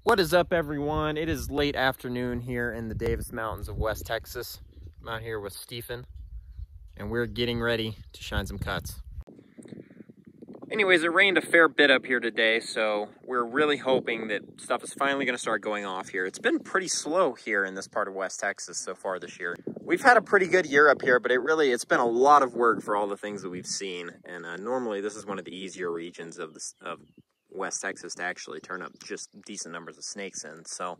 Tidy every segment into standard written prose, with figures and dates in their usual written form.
What is up, everyone? It is late afternoon here in the Davis Mountains of West Texas. I'm out here with Stephen, and we're getting ready to shine some cuts. Anyways, it rained a fair bit up here today, so we're really hoping that stuff is finally going to start going off here. It's been pretty slow here in this part of West Texas so far this year. We've had a pretty good year up here, but it's been a lot of work for all the things that we've seen. And normally this is one of the easier regions of West Texas to actually turn up just decent numbers of snakes in. So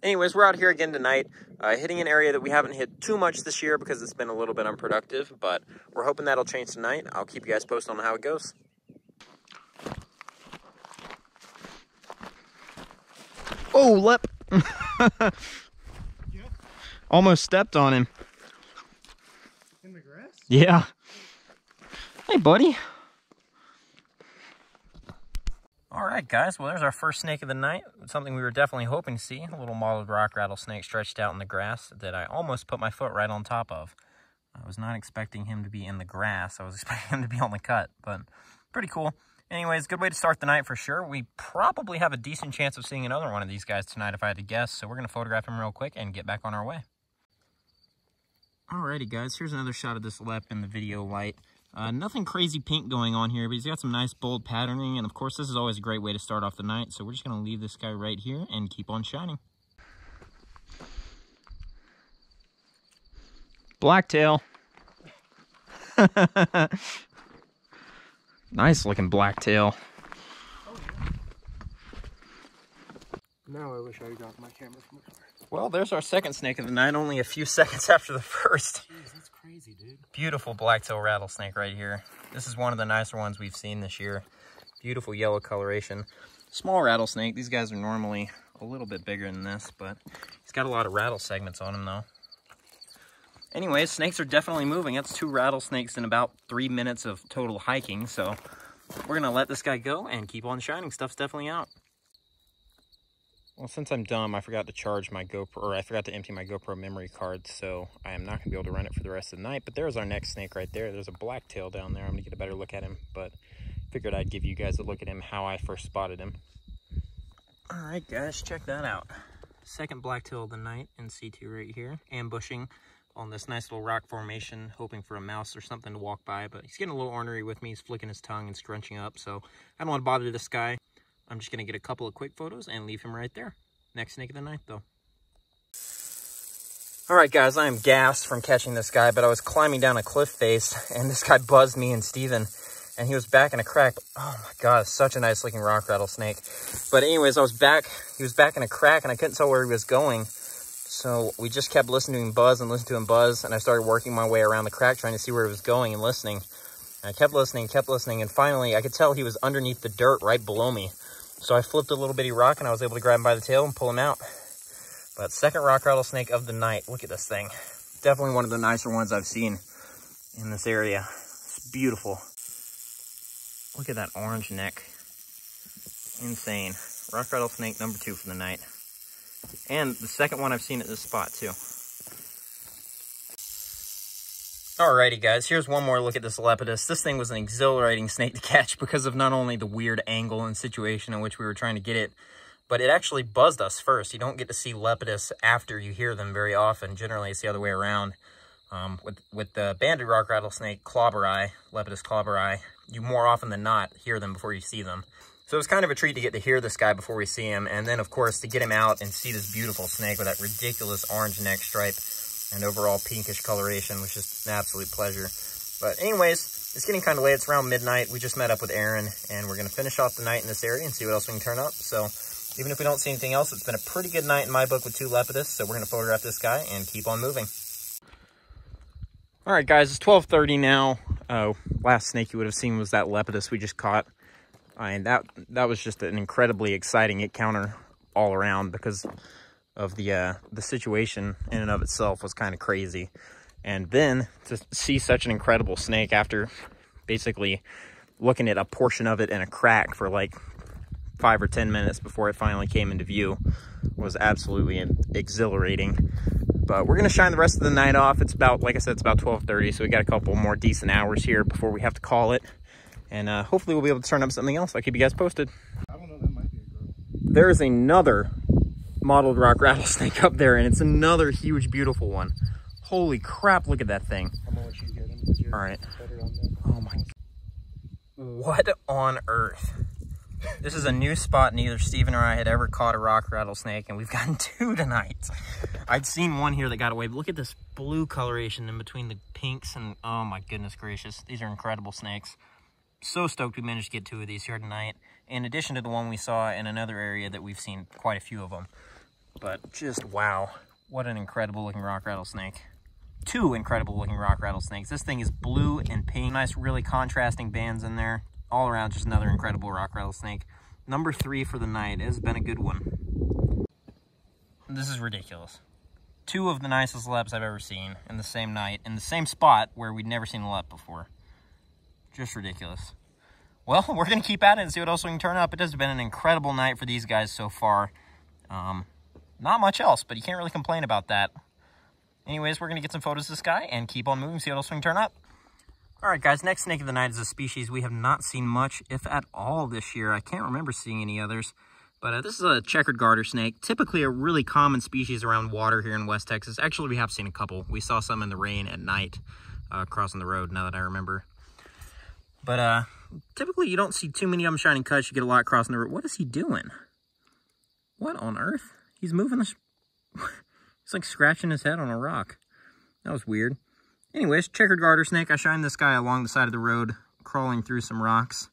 anyways, we're out here again tonight, hitting an area that we haven't hit too much this year because it's been a little bit unproductive, but we're hoping that'll change tonight. I'll keep you guys posted on how it goes. Oh, lep. Yeah. Almost stepped on him. In the grass? Yeah. Hey, buddy. All right, guys. Well, there's our first snake of the night. Something we were definitely hoping to see. A little mottled rock rattlesnake stretched out in the grass that I almost put my foot right on top of. I was not expecting him to be in the grass. I was expecting him to be on the cut, but pretty cool. Anyways, good way to start the night for sure. We probably have a decent chance of seeing another one of these guys tonight if I had to guess. So we're going to photograph him real quick and get back on our way. Alrighty, guys. Here's another shot of this lep in the video light. Nothing crazy pink going on here, but he's got some nice bold patterning. And of course, this is always a great way to start off the night. So we're just going to leave this guy right here and keep on shining. Blacktail. Nice looking blacktail. Oh, yeah. Now I wish I got my camera from the car. Well, there's our second snake of the night, only a few seconds after the first. Jeez, that's crazy, dude. Beautiful blacktail rattlesnake right here. This is one of the nicer ones we've seen this year. Beautiful yellow coloration. Small rattlesnake. These guys are normally a little bit bigger than this, but he's got a lot of rattle segments on him, though. Anyways, snakes are definitely moving. That's 2 rattlesnakes in about 3 minutes of total hiking. So we're going to let this guy go and keep on shining. Stuff's definitely out. Well, since I'm dumb, I forgot to charge my GoPro, or I forgot to empty my GoPro memory card. So I am not going to be able to run it for the rest of the night. But there's our next snake right there. There's a blacktail down there. I'm going to get a better look at him. But figured I'd give you guys a look at him, how I first spotted him. All right, guys, check that out. Second blacktail of the night in C2 right here. Ambushing on this nice little rock formation, hoping for a mouse or something to walk by, but he's getting a little ornery with me. He's flicking his tongue and scrunching up, so I don't want to bother this guy. I'm just going to get a couple of quick photos and leave him right there. Next snake of the night, though. All right, guys, I am gassed from catching this guy, but I was climbing down a cliff face, and this guy buzzed me and Steven, and he was back in a crack. Oh, my God, such a nice-looking rock rattlesnake. But anyways, he was back in a crack, and I couldn't tell where he was going. So we just kept listening to him buzz, and I started working my way around the crack trying to see where he was going and listening. And I kept listening, and finally I could tell he was underneath the dirt right below me. So I flipped a little bitty rock, and I was able to grab him by the tail and pull him out. But second rock rattlesnake of the night. Look at this thing. Definitely one of the nicer ones I've seen in this area. It's beautiful. Look at that orange neck. Insane. Rock rattlesnake number 2 for the night. And the second one I've seen at this spot, too. Alrighty, guys. Here's one more look at this lepidus. This thing was an exhilarating snake to catch because of not only the weird angle and situation in which we were trying to get it, but it actually buzzed us first. You don't get to see lepidus after you hear them very often. Generally, it's the other way around. With the banded rock rattlesnake clobber-eye, lepidus clobber-eye, you more often than not hear them before you see them. So it was kind of a treat to get to hear this guy before we see him. And then, of course, to get him out and see this beautiful snake with that ridiculous orange neck stripe and overall pinkish coloration was just an absolute pleasure. But anyways, it's getting kind of late. It's around midnight. We just met up with Aaron, and we're going to finish off the night in this area and see what else we can turn up. So even if we don't see anything else, it's been a pretty good night in my book with 2 lepidus. So we're going to photograph this guy and keep on moving. All right, guys, it's 12:30 now. Last snake you would have seen was that lepidus we just caught. And that was just an incredibly exciting encounter all around because of the situation in and of itself was kind of crazy. And then to see such an incredible snake after basically looking at a portion of it in a crack for like 5 or 10 minutes before it finally came into view was absolutely exhilarating. But we're going to shine the rest of the night off. It's about, like I said, it's about 12:30, so we got a couple more decent hours here before we have to call it. And hopefully we'll be able to turn up something else. I'll keep you guys posted. I don't know, that might be a girl. There is another mottled rock rattlesnake up there, and it's another huge, beautiful one. Holy crap, look at that thing. I'm gonna let you get him because you're All right. better on that. Oh my. What on earth? This is a new spot. Neither Steven or I had ever caught a rock rattlesnake, and we've gotten 2 tonight. I'd seen one here that got away, but look at this blue coloration in between the pinks, and oh my goodness gracious, these are incredible snakes. So stoked we managed to get 2 of these here tonight, in addition to the one we saw in another area that we've seen quite a few of them. But just wow, what an incredible looking rock rattlesnake. 2 incredible looking rock rattlesnakes. This thing is blue and pink, nice really contrasting bands in there. All around, just another incredible rock rattlesnake. Number 3 for the night. It has been a good one. This is ridiculous. 2 of the nicest leps I've ever seen in the same night, in the same spot where we'd never seen a lep before. Just ridiculous. Well, we're going to keep at it and see what else we can turn up. It has been an incredible night for these guys so far. Not much else, but you can't really complain about that. Anyways, we're going to get some photos of this guy and keep on moving, see what else we can turn up. All right, guys, next snake of the night is a species we have not seen much, if at all, this year. I can't remember seeing any others, but this is a checkered garter snake, typically a really common species around water here in West Texas. Actually, we have seen a couple. We saw some in the rain at night crossing the road, now that I remember. But typically, you don't see too many of them shining cuts. You get a lot crossing the road. What is he doing? What on earth? He's moving this. He's like scratching his head on a rock. That was weird. Anyways, checkered garter snake. I shined this guy along the side of the road, crawling through some rocks.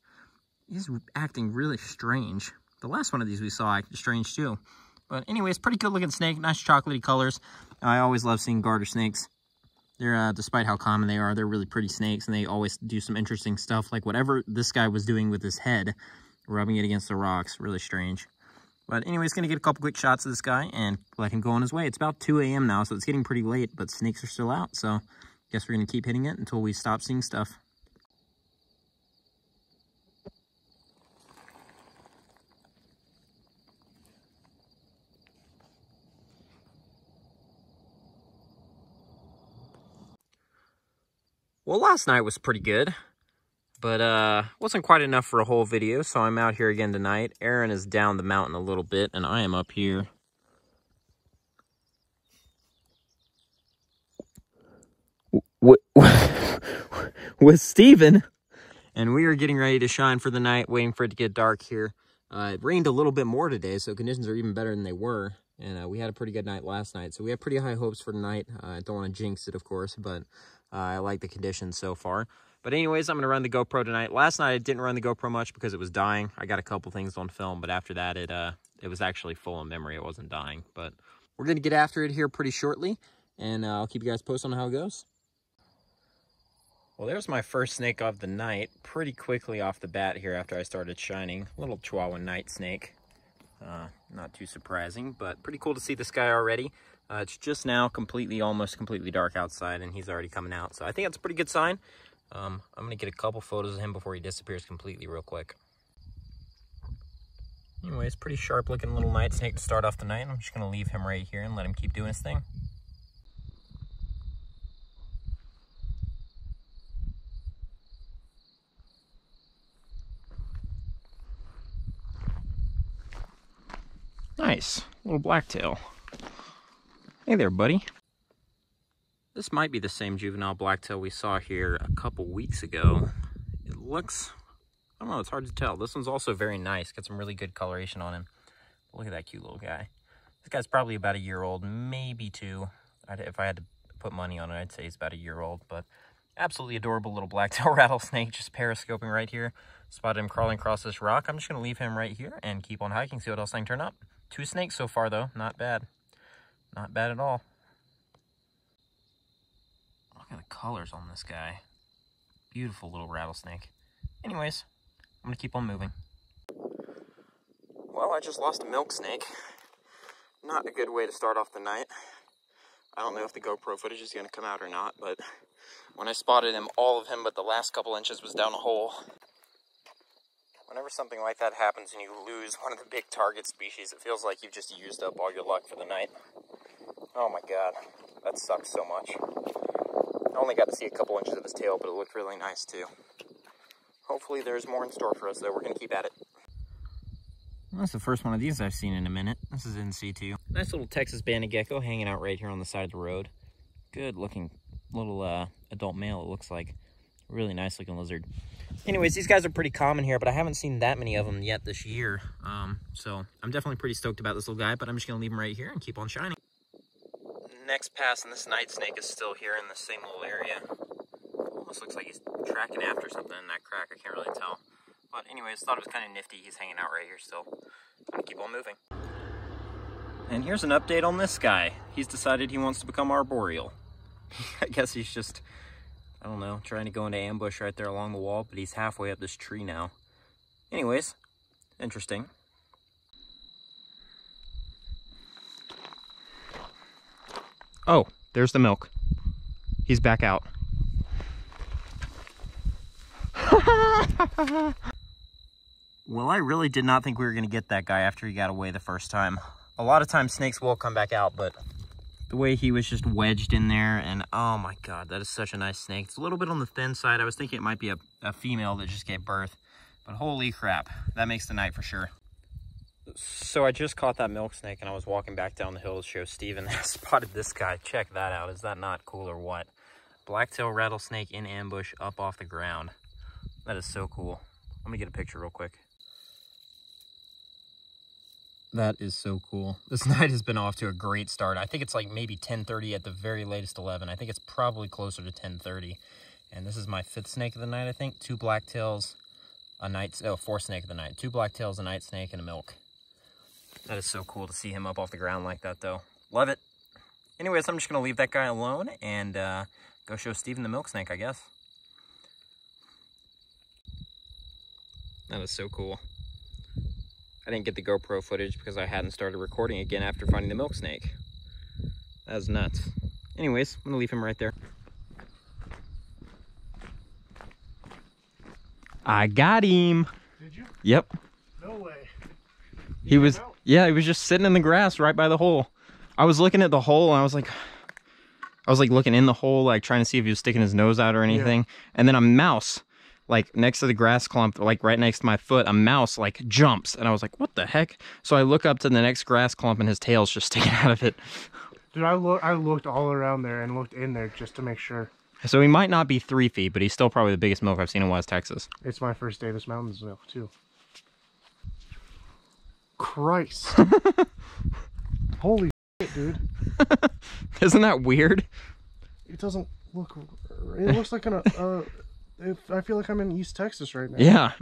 He's acting really strange. The last one of these we saw acted strange too. But anyways, pretty good looking snake, nice chocolatey colors. I always love seeing garter snakes. They're, despite how common they are, they're really pretty snakes, and they always do some interesting stuff, like whatever this guy was doing with his head, rubbing it against the rocks. Really strange. But anyways, gonna get a couple quick shots of this guy and let him go on his way. It's about 2 a.m. now, so it's getting pretty late, but snakes are still out, so guess we're going to keep hitting it until we stop seeing stuff. Well, last night was pretty good, but wasn't quite enough for a whole video, so I'm out here again tonight. Aaron is down the mountain a little bit, and I am up here. With Steven, and we are getting ready to shine for the night, waiting for it to get dark here. It rained a little bit more today, so conditions are even better than they were, and we had a pretty good night last night, so we have pretty high hopes for tonight. I don't want to jinx it, of course, but I like the conditions so far. But anyways, I'm going to run the GoPro tonight. Last night I didn't run the GoPro much because it was dying. I got a couple things on film, but after that it was actually full of memory. It wasn't dying, but we're going to get after it here pretty shortly, and I'll keep you guys posted on how it goes. Well, there's my first snake of the night, pretty quickly off the bat here after I started shining. Little Chihuahuan night snake. Not too surprising, but pretty cool to see this guy already. It's just now almost completely dark outside, and he's already coming out. So I think that's a pretty good sign. I'm going to get a couple photos of him before he disappears completely real quick. Anyways, pretty sharp looking little night snake to start off the night. I'm just going to leave him right here and let him keep doing his thing. Nice, little blacktail. Hey there, buddy. This might be the same juvenile blacktail we saw here a couple weeks ago. It looks, I don't know, it's hard to tell. This one's also very nice, got some really good coloration on him. Look at that cute little guy. This guy's probably about a year old, maybe 2. If I had to put money on it, I'd say he's about a year old, but absolutely adorable little blacktail rattlesnake, just periscoping right here. Spotted him crawling across this rock. I'm just gonna leave him right here and keep on hiking, see what else I can turn up. 2 snakes so far though, not bad. Not bad at all. Look at the colors on this guy. Beautiful little rattlesnake. Anyways, I'm gonna keep on moving. Well, I just lost a milksnake. Not a good way to start off the night. I don't know if the GoPro footage is gonna come out or not, but when I spotted him, all of him but the last couple inches was down a hole. Whenever something like that happens and you lose one of the big target species, it feels like you've just used up all your luck for the night. Oh my god, that sucks so much. I only got to see a couple inches of his tail, but it looked really nice too. Hopefully there's more in store for us though. We're going to keep at it. That's the first one of these I've seen in a minute. This is in situ. Nice little Texas banded gecko hanging out right here on the side of the road. Good looking little adult male, it looks like. Really nice looking lizard. Anyways, these guys are pretty common here, but I haven't seen that many of them yet this year. So I'm definitely pretty stoked about this little guy, but I'm just gonna leave him right here and keep on shining. Next pass, and this night snake is still here in the same little area. Almost looks like he's tracking after something in that crack. I can't really tell. But anyways, thought it was kind of nifty. He's hanging out right here still. I'm gonna keep on moving. And here's an update on this guy. He's decided he wants to become arboreal. I guess he's just, I don't know, trying to go into ambush right there along the wall, but he's halfway up this tree now. Anyways, interesting. Oh, there's the milk. He's back out. Well, I really did not think we were going to get that guy after he got away the first time. A lot of times snakes will come back out, but the way he was just wedged in there, and oh my god, that is such a nice snake. It's a little bit on the thin side. I was thinking it might be a female that just gave birth, but holy crap, that makes the night for sure. So I just caught that milk snake, and I was walking back down the hill to show Steven. I spotted this guy. Check that out. Is that not cool or what? Blacktail rattlesnake in ambush up off the ground. That is so cool. Let me get a picture real quick. That is so cool. This night has been off to a great start. I think it's like maybe 10:30 at the very latest 11. I think it's probably closer to 10:30. And this is my 5th snake of the night, I think. 2 blacktails, a night, 4th snake of the night. 2 blacktails, a night snake, and a milk. That is so cool to see him up off the ground like that, though. Love it. Anyways, I'm just going to leave that guy alone and go show Steven the milk snake, I guess. That is so cool. I didn't get the GoPro footage because I hadn't started recording again after finding the milk snake. That was nuts. Anyways, I'm going to leave him right there. I got him. Did you? Yep. No way. He was, yeah, he was just sitting in the grass right by the hole. I was looking at the hole and I was like looking in the hole, like trying to see if he was sticking his nose out or anything. Yeah. And then a mouse, like next to the grass clump, like right next to my foot, a mouse like jumps. And I was like, what the heck? So I look up to the next grass clump and his tail's just sticking out of it. Dude, I looked all around there and looked in there just to make sure. So he might not be 3 feet, but he's still probably the biggest milk I've seen in West Texas. It's my first Davis Mountains milk too. Christ. Holy shit, dude. Isn't that weird? It doesn't look, it looks like I feel like I'm in East Texas right now. Yeah.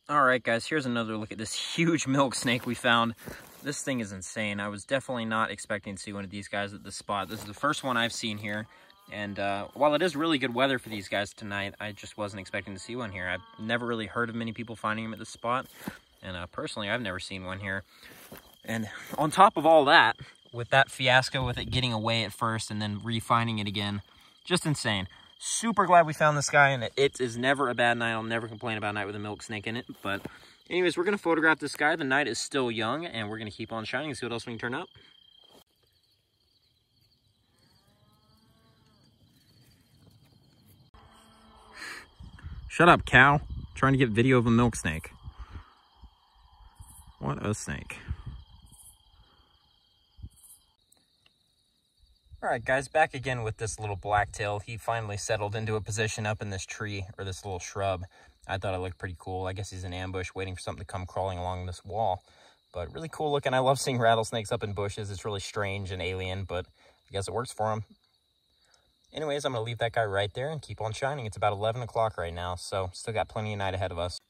All right, guys, here's another look at this huge milk snake we found. This thing is insane. I was definitely not expecting to see one of these guys at this spot. This is the first one I've seen here. And while it is really good weather for these guys tonight, I just wasn't expecting to see one here. I've never really heard of many people finding them at this spot. And personally, I've never seen one here. And on top of all that, with that fiasco with it getting away at first and then re-finding it again, just insane. Super glad we found this guy, and it is never a bad night. I'll never complain about a night with a milk snake in it. But anyways, we're going to photograph this guy. The night is still young, and we're going to keep on shining and see what else we can turn up. Shut up, cow. Trying to get video of a milk snake. What a snake. Alright guys, back again with this little blacktail. He finally settled into a position up in this tree, or this little shrub. I thought it looked pretty cool. I guess he's in ambush waiting for something to come crawling along this wall. But really cool looking. I love seeing rattlesnakes up in bushes. It's really strange and alien, but I guess it works for him. Anyways, I'm going to leave that guy right there and keep on shining. It's about 11 o'clock right now, so still got plenty of night ahead of us.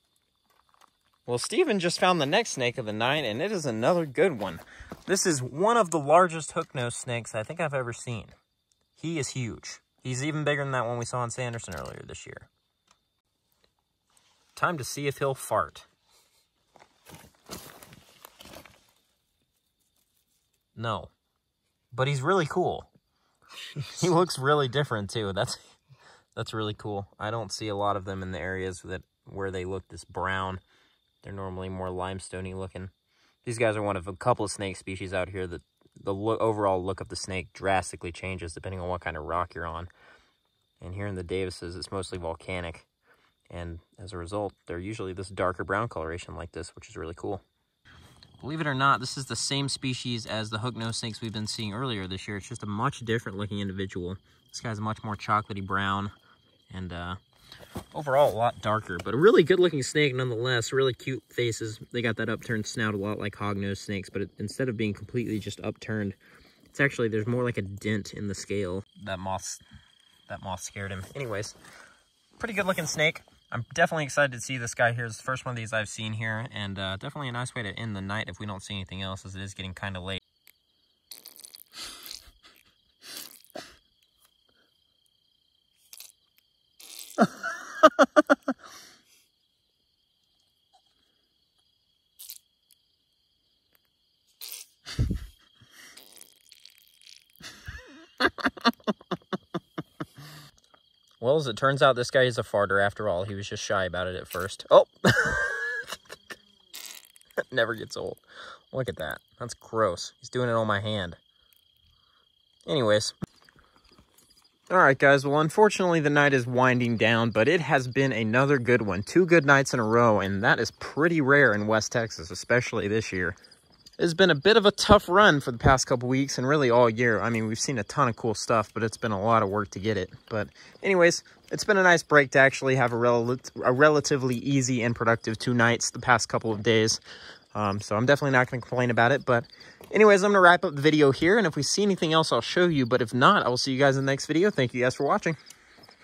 Well, Steven just found the next snake of the night, and it is another good one. This is one of the largest hook-nosed snakes I think I've ever seen. He is huge. He's even bigger than that one we saw in Sanderson earlier this year. Time to see if he'll fart. No. But he's really cool. He looks really different, too. That's really cool. I don't see a lot of them in the areas where they look this brown. They're normally more limestoney looking. These guys are one of a couple of snake species out here that the overall look of the snake drastically changes depending on what kind of rock you're on. And here in the Davises, it's mostly volcanic. And as a result, they're usually this darker brown coloration like this, which is really cool. Believe it or not, this is the same species as the hook-nosed snakes we've been seeing earlier this year. It's just a much different looking individual. This guy's much more chocolatey brown and overall a lot darker, but a really good looking snake nonetheless. Really cute faces. They got that upturned snout a lot like hog-nosed snakes, but instead of being completely just upturned, it's actually, there's more like a dent in the scale. That moth scared him. Anyways, pretty good looking snake. I'm definitely excited to see this guy here. It's the first one of these I've seen here, and definitely a nice way to end the night if we don't see anything else, as it is getting kind of late. Well, as it turns out, this guy is a farter after all. He was just shy about it at first. Oh! Never gets old. Look at that. That's gross. He's doing it on my hand. Anyways. Alright, guys. Well, unfortunately, the night is winding down, but it has been another good one. 2 good nights in a row, and that is pretty rare in West Texas, especially this year. It's been a bit of a tough run for the past couple weeks and really all year. I mean, we've seen a ton of cool stuff, but it's been a lot of work to get it. But anyways, it's been a nice break to actually have a relatively easy and productive 2 nights the past couple of days. So I'm definitely not going to complain about it. But anyways, I'm going to wrap up the video here. And if we see anything else, I'll show you. But if not, I will see you guys in the next video. Thank you guys for watching.